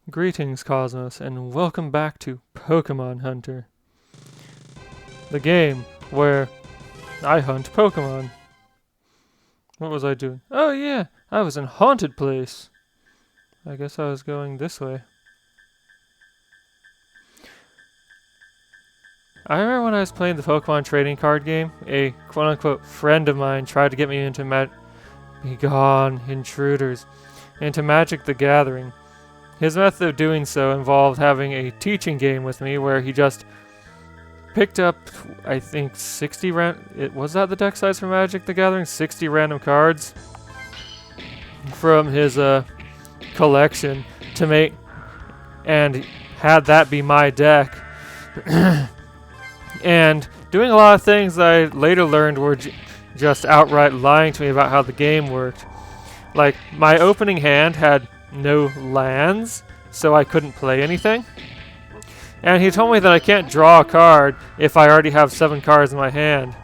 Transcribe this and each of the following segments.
Greetings, Cosmos, and welcome back to Pokemon Hunter, the game where I hunt Pokemon. What was I doing? Oh yeah, I was in Haunted Place. I guess I was going this way. I remember when I was playing the Pokemon trading card game, a quote-unquote friend of mine tried to get me into Begone, intruders, into Magic the Gathering. His method of doing so involved having a teaching game with me where he just picked up, I think, 60 was that the deck size for Magic the Gathering? 60 random cards from his collection to make, and had that be my deck. And doing a lot of things I later learned were just outright lying to me about how the game worked. Like, my opening hand had no lands, so I couldn't play anything. And he told me that I can't draw a card if I already have 7 cards in my hand.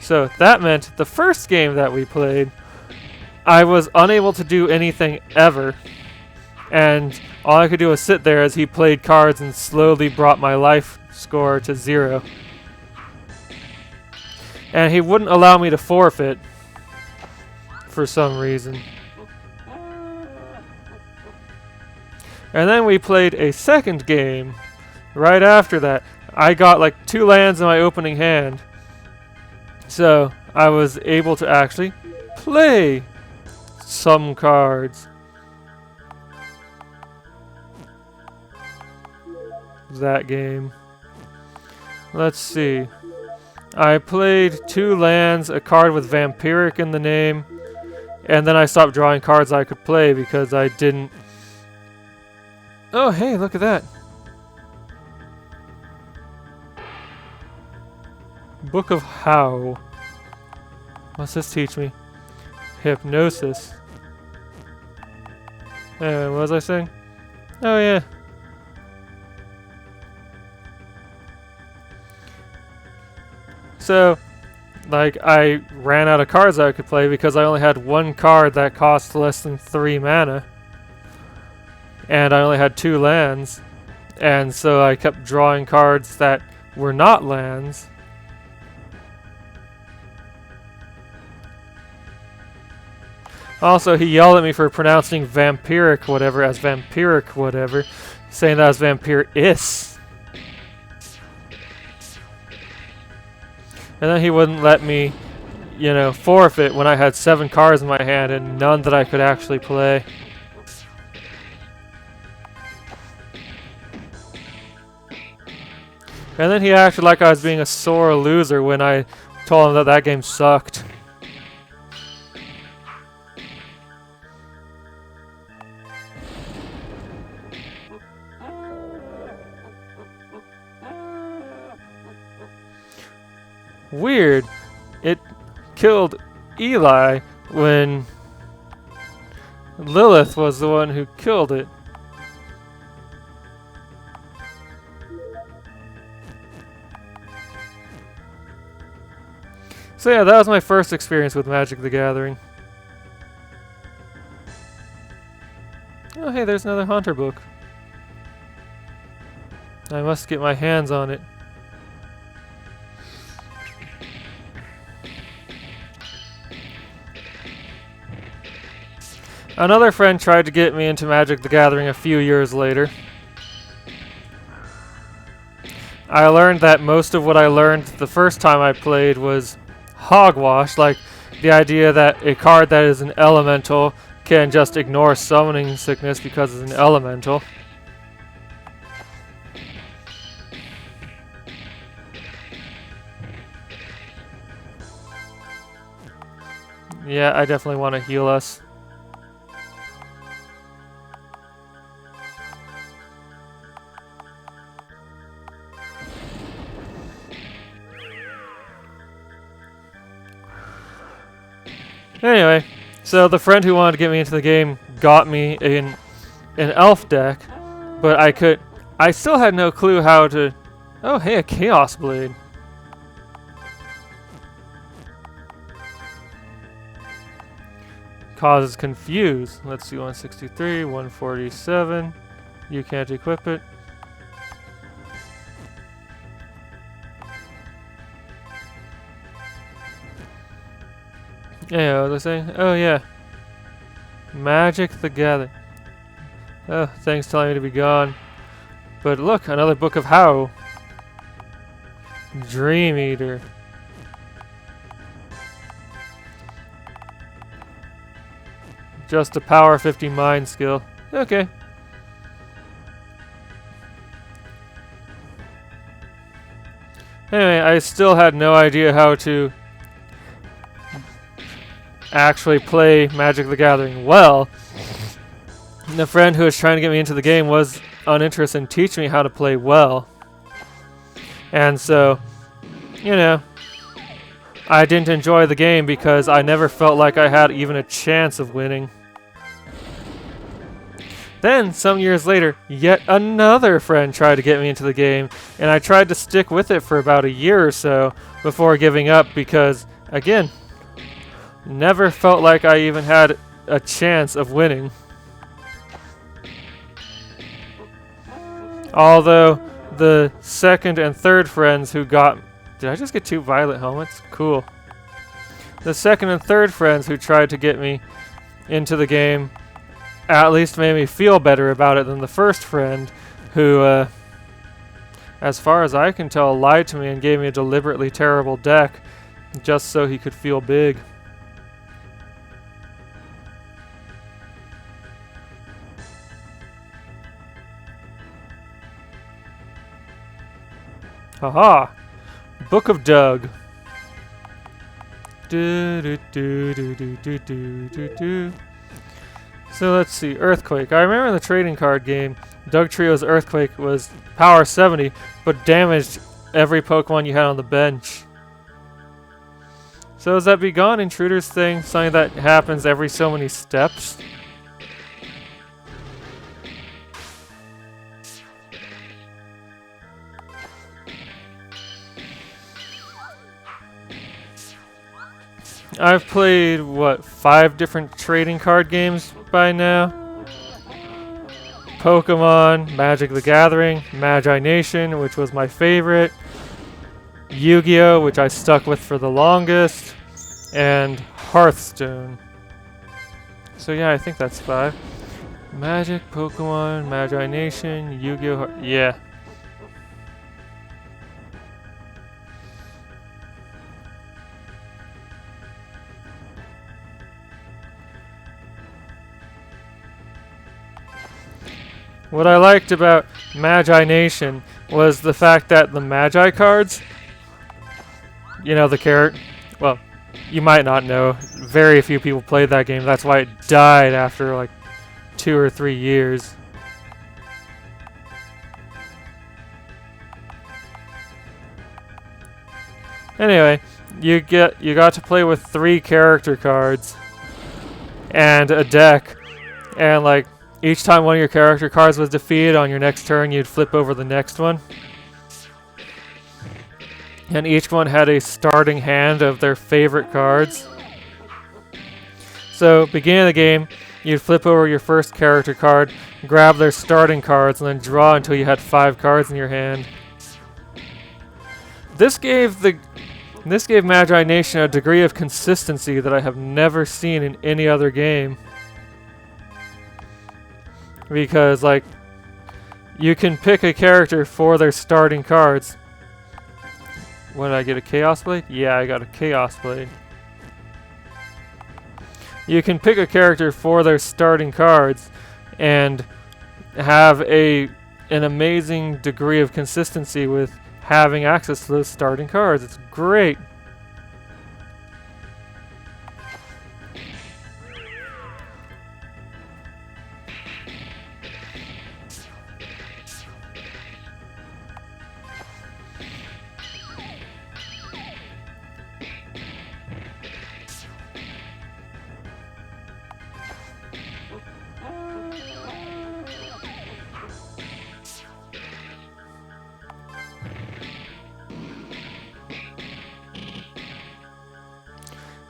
So that meant the first game that we played, I was unable to do anything ever. And all I could do was sit there as he played cards and slowly brought my life score to 0. And he wouldn't allow me to forfeit for some reason. And then we played a second game right after that. I got like 2 lands in my opening hand. So I was able to actually play some cards. That game. Let's see. I played 2 lands, a card with Vampiric in the name, and then I stopped drawing cards I could play because I didn't. Oh, hey, look at that. Book of How. What's this teach me? Hypnosis. What was I saying? Oh, yeah. So, like, I ran out of cards I could play because I only had 1 card that cost less than 3 mana. And I only had 2 lands, and so I kept drawing cards that were not lands. Also, he yelled at me for pronouncing Vampiric whatever as Vampiric whatever, saying that was Vampiris. And then he wouldn't let me, forfeit when I had 7 cards in my hand and none that I could actually play. And then he acted like I was being a sore loser when I told him that that game sucked. Weird. It killed Eli when Lilith was the one who killed it. So yeah, that was my first experience with Magic the Gathering. Oh hey, there's another Hunter book. I must get my hands on it. Another friend tried to get me into Magic the Gathering a few years later. I learned that most of what I learned the first time I played was hogwash, like the idea that a card that is an elemental can just ignore summoning sickness because it's an elemental. Yeah, I definitely want to heal us. Anyway, so the friend who wanted to get me into the game got me an elf deck, but I still had no clue how to. Oh hey, a Chaos Blade. Causes confuse. Let's see, 163, 147. You can't equip it. Yeah, what was I saying? Oh yeah. Magic the Gathering. Oh, things telling me to be gone. But look, another book of How. Dream Eater. Just a power 50 mind skill. Okay. Anyway, I still had no idea how to actually play Magic the Gathering well. The friend who was trying to get me into the game was uninterested in teaching me how to play well. And so, you know, I didn't enjoy the game because I never felt like I had even a chance of winning. Then, some years later, yet another friend tried to get me into the game, and I tried to stick with it for about a year or so before giving up because, again, never felt like I even had a chance of winning. Although, the second and third friends who got... Did I just get 2 violet helmets? Cool. The second and third friends who tried to get me into the game at least made me feel better about it than the first friend who, as far as I can tell, lied to me and gave me a deliberately terrible deck just so he could feel big. Haha! Book of Doug. Do do do do do do do do do. So let's see, Earthquake. I remember in the trading card game, Dugtrio's Earthquake was power 70, but damaged every Pokemon you had on the bench. So is that Begone Intruders thing something that happens every so many steps? I've played, what, 5 different trading card games by now? Pokemon, Magic the Gathering, Magi Nation, which was my favorite, Yu-Gi-Oh!, which I stuck with for the longest, and Hearthstone. So yeah, I think that's 5. Magic, Pokemon, Magi Nation, Yu-Gi-Oh! Yeah. What I liked about Magi Nation was the fact that the Magi cards, you know, the character, well, you might not know, very few people played that game, that's why it died after like 2 or 3 years. Anyway, you got to play with 3 character cards and a deck, and like each time one of your character cards was defeated on your next turn, you'd flip over the next one. And each one had a starting hand of their favorite cards. So, beginning of the game, you'd flip over your first character card, grab their starting cards, and then draw until you had 5 cards in your hand. This gave Magi Nation a degree of consistency that I have never seen in any other game. Because, like, you can pick a character for their starting cards. What, did I get a Chaos Blade? Yeah, I got a Chaos Blade. You can pick a character for their starting cards and have an amazing degree of consistency with having access to those starting cards. It's great.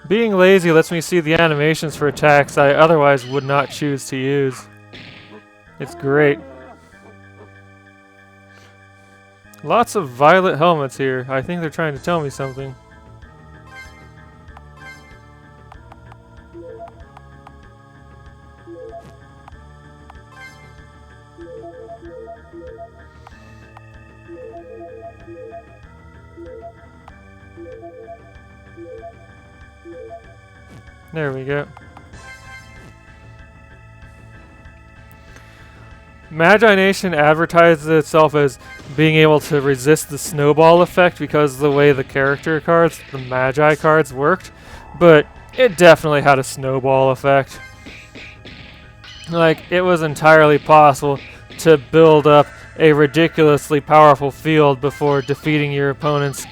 Being lazy lets me see the animations for attacks I otherwise would not choose to use. It's great. Lots of violet helmets here. I think they're trying to tell me something. There we go. Magi Nation advertises itself as being able to resist the snowball effect because of the way the character cards, the Magi cards, worked, but it definitely had a snowball effect. Like, it was entirely possible to build up a ridiculously powerful field before defeating your opponent's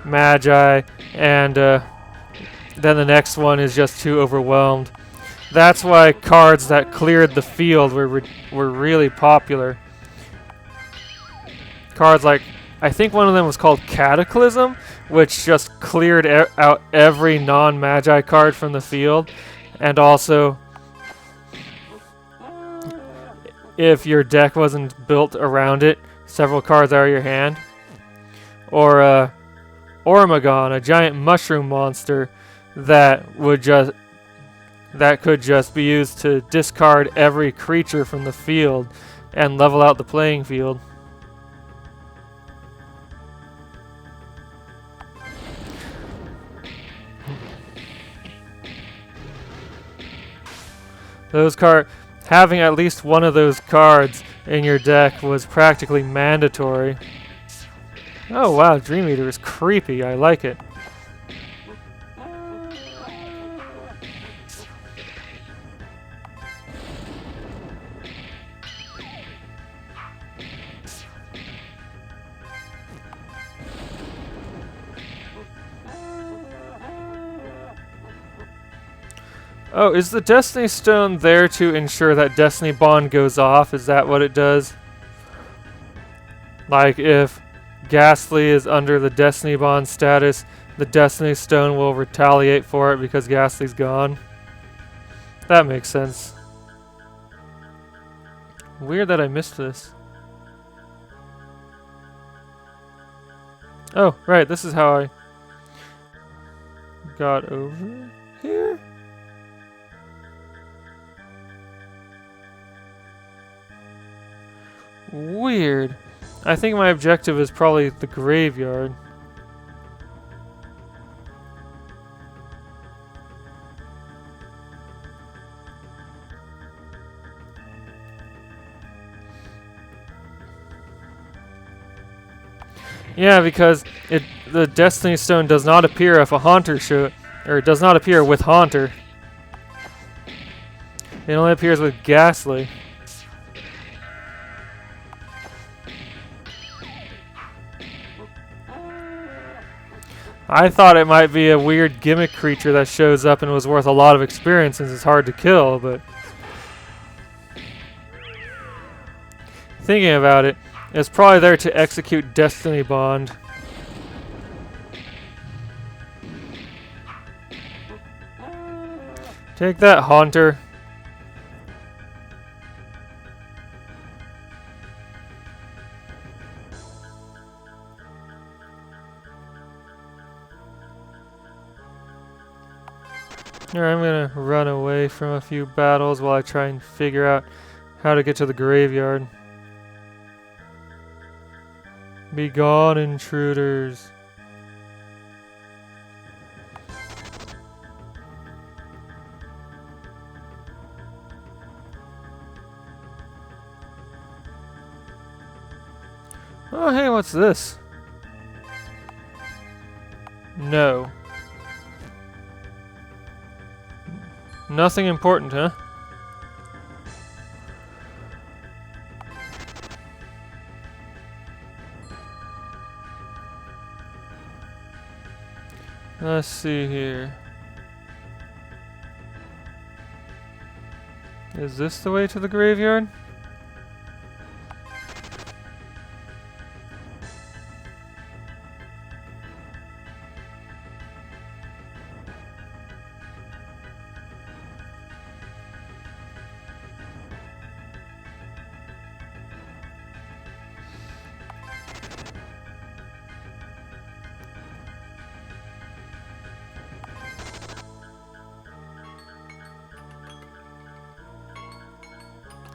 Magi, and then the next one is just too overwhelmed. That's why cards that cleared the field were really popular. Cards like, I think one of them was called Cataclysm, which just cleared out every non-Magi card from the field. And also, if your deck wasn't built around it, several cards out of your hand. Or Ormagon, a giant mushroom monster that could just be used to discard every creature from the field and level out the playing field. Having at least one of those cards in your deck was practically mandatory. Oh wow, Dream Eater is creepy. I like it. Oh, is the Destiny Stone there to ensure that Destiny Bond goes off? Is that what it does? Like, if Ghastly is under the Destiny Bond status, the Destiny Stone will retaliate for it because Ghastly's gone? That makes sense. Weird that I missed this. Oh, right, this is how I got over here? Weird. I think my objective is probably the graveyard. Yeah, because the Destiny Stone does not appear if a Haunter it does not appear with Haunter. It only appears with Ghastly. I thought it might be a weird gimmick creature that shows up and was worth a lot of experience since it's hard to kill, but thinking about it, it's probably there to execute Destiny Bond. Take that, Haunter. Alright, I'm gonna run away from a few battles while I try and figure out how to get to the graveyard. Be gone, intruders. Oh, hey, what's this? No. Nothing important, huh? Let's see here. Is this the way to the graveyard?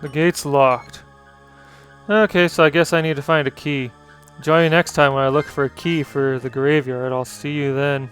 The gate's locked. Okay, so I guess I need to find a key. Join you next time when I look for a key for the graveyard. I'll see you then.